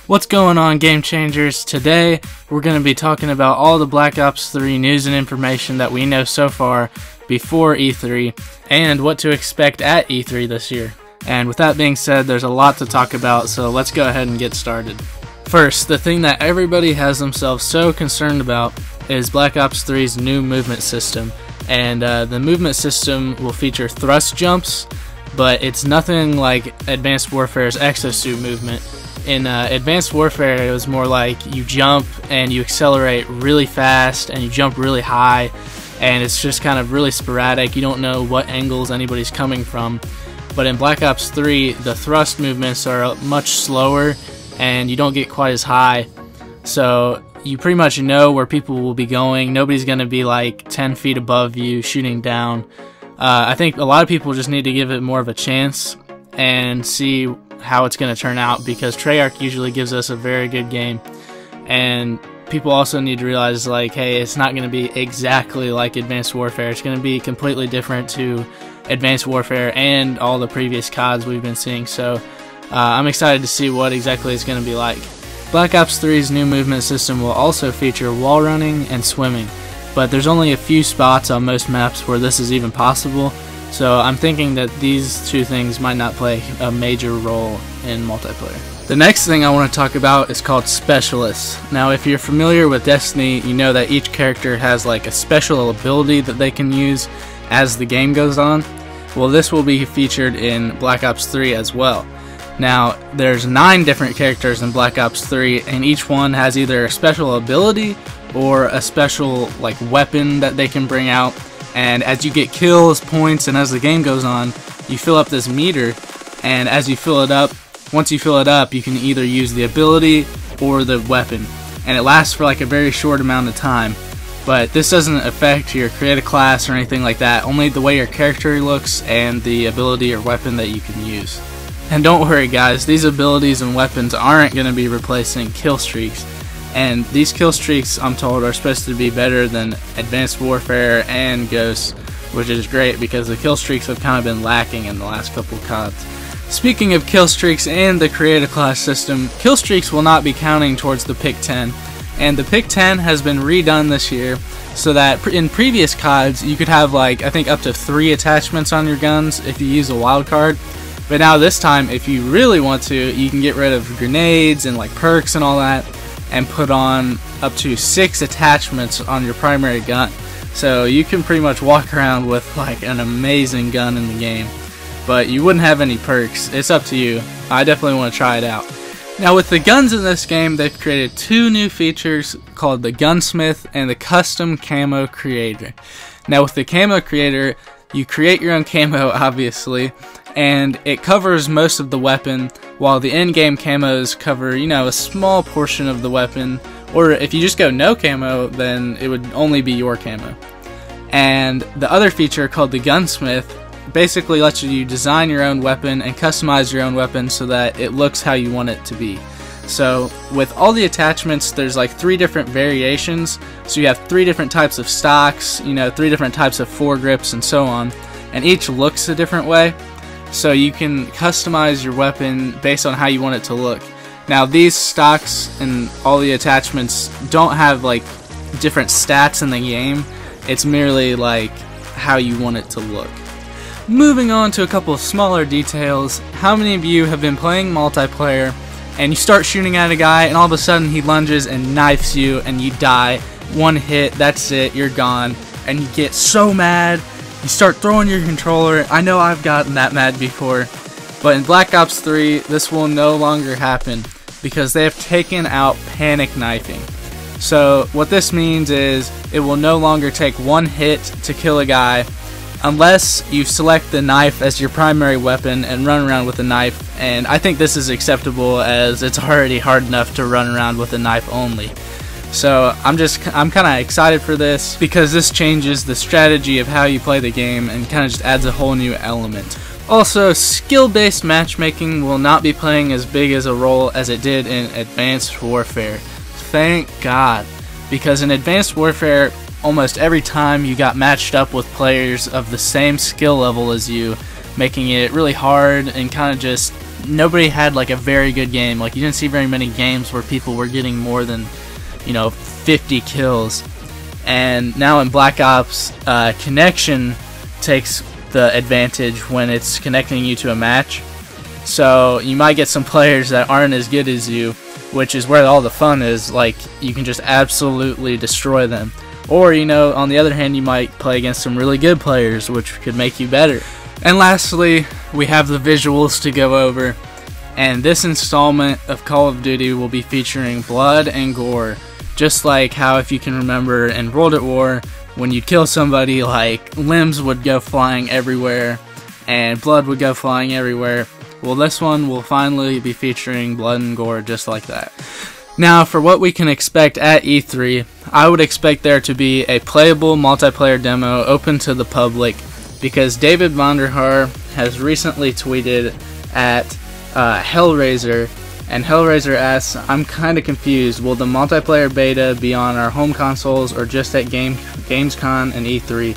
What's going on, Game Changers? Today we're going to be talking about all the Black Ops 3 news and information that we know so far before E3 and what to expect at E3 this year. And with that being said, there's a lot to talk about, so let's go ahead and get started. First, the thing that everybody has themselves so concerned about is Black Ops 3's new movement system. And the movement system will feature thrust jumps, but it's nothing like Advanced Warfare's exosuit movement. In Advanced Warfare, it was more like you jump and you accelerate really fast and you jump really high, and it's just kind of really sporadic. You don't know what angles anybody's coming from. But in Black Ops 3, the thrust movements are much slower and you don't get quite as high. So you pretty much know where people will be going. Nobody's going to be like 10 feet above you shooting down. I think a lot of people just need to give it more of a chance and see how it's going to turn out, because Treyarch usually gives us a very good game, and people also need to realize, like, hey, it's not going to be exactly like Advanced Warfare. It's going to be completely different to Advanced Warfare and all the previous CODs we've been seeing, so I'm excited to see what exactly it's going to be like. Black Ops 3's new movement system will also feature wall running and swimming, but there's only a few spots on most maps where this is even possible. So I'm thinking that these two things might not play a major role in multiplayer. The next thing I want to talk about is called Specialists. Now, if you're familiar with Destiny, you know that each character has like a special ability that they can use as the game goes on. Well, this will be featured in Black Ops 3 as well. Now, there's 9 different characters in Black Ops 3, and each one has either a special ability or a special like weapon that they can bring out. And as you get kills, points, and as the game goes on, you fill up this meter, and as you fill it up, once you fill it up, you can either use the ability or the weapon, and it lasts for like a very short amount of time. But this doesn't affect your create a class or anything like that, only the way your character looks and the ability or weapon that you can use. And don't worry guys, these abilities and weapons aren't going to be replacing kill streaks. And these kill streaks, I'm told, are supposed to be better than Advanced Warfare and Ghosts, which is great because the kill streaks have kind of been lacking in the last couple of CODs. Speaking of kill streaks and the create a class system, kill streaks will not be counting towards the pick 10. And the pick 10 has been redone this year so that in previous CODs you could have, like, I think up to 3 attachments on your guns if you use a wild card. But now this time, if you really want to, you can get rid of grenades and like perks and all that, and put on up to 6 attachments on your primary gun. So you can pretty much walk around with like an amazing gun in the game, but you wouldn't have any perks. It's up to you. I definitely want to try it out. Now, with the guns in this game, they've created 2 new features called the Gunsmith and the Custom Camo Creator. Now, with the Camo Creator, you create your own camo, obviously, and it covers most of the weapon, while the in-game camos cover, you know, a small portion of the weapon. Or if you just go no camo, then it would only be your camo. And the other feature, called the Gunsmith, basically lets you design your own weapon and customize your own weapon so that it looks how you want it to be. So with all the attachments, there's like 3 different variations. So you have 3 different types of stocks, you know, 3 different types of foregrips and so on, and each looks a different way. So you can customize your weapon based on how you want it to look. Now, these stocks and all the attachments don't have like different stats in the game. It's merely like how you want it to look. Moving on to a couple of smaller details. How many of you have been playing multiplayer and you start shooting at a guy and all of a sudden he lunges and knifes you and you die? 1 hit, that's it, you're gone, and you get so mad. You start throwing your controller. I know I've gotten that mad before, but in Black Ops 3, this will no longer happen because they have taken out panic knifing. So what this means is it will no longer take 1 hit to kill a guy unless you select the knife as your primary weapon and run around with a knife, and I think this is acceptable as it's already hard enough to run around with a knife only. So I'm kind of excited for this because this changes the strategy of how you play the game and kind of just adds a whole new element. Also, skill-based matchmaking will not be playing as big as a role as it did in Advanced Warfare. Thank God, because in Advanced Warfare, almost every time you got matched up with players of the same skill level as you, making it really hard and kind of just nobody had like a very good game. Like, you didn't see very many games where people were getting more than, 50 kills. And now in Black Ops, connection takes the advantage when it's connecting you to a match. So you might get some players that aren't as good as you, which is where all the fun is. Like, you can just absolutely destroy them. Or, on the other hand, you might play against some really good players, which could make you better. And lastly, we have the visuals to go over. And this installment of Call of Duty will be featuring blood and gore. Just like how, if you can remember, in World at War, when you'd kill somebody, like, limbs would go flying everywhere and blood would go flying everywhere. Well, this one will finally be featuring blood and gore just like that. Now, for what we can expect at E3, I would expect there to be a playable multiplayer demo open to the public, because David Vonderhaar has recently tweeted at Hellraiser, and Hellraiser asks, "I'm kinda confused, will the multiplayer beta be on our home consoles or just at Gamescom and E3?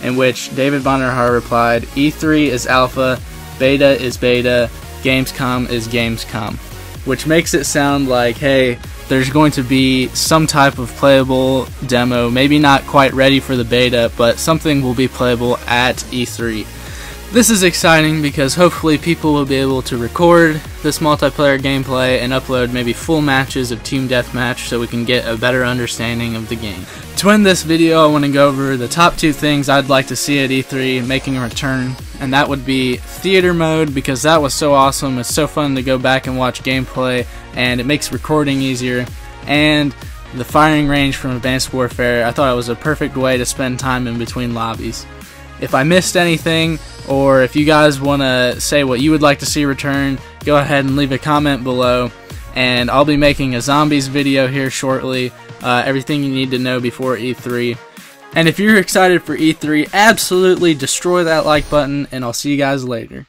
In which David Vonderhaar replied, "E3 is alpha, beta is beta, Gamescom is Gamescom." Which makes it sound like, hey, there's going to be some type of playable demo, maybe not quite ready for the beta, but something will be playable at E3. This is exciting because hopefully people will be able to record this multiplayer gameplay and upload maybe full matches of Team Deathmatch so we can get a better understanding of the game. To end this video, I want to go over the top 2 things I'd like to see at E3 making a return, and that would be theater mode, because that was so awesome. It's so fun to go back and watch gameplay, and it makes recording easier, and the firing range from Advanced Warfare. I thought it was a perfect way to spend time in between lobbies. If I missed anything, or if you guys want to say what you would like to see return, go ahead and leave a comment below, and I'll be making a zombies video here shortly. Everything you need to know before E3. And if you're excited for E3, absolutely destroy that like button, and I'll see you guys later.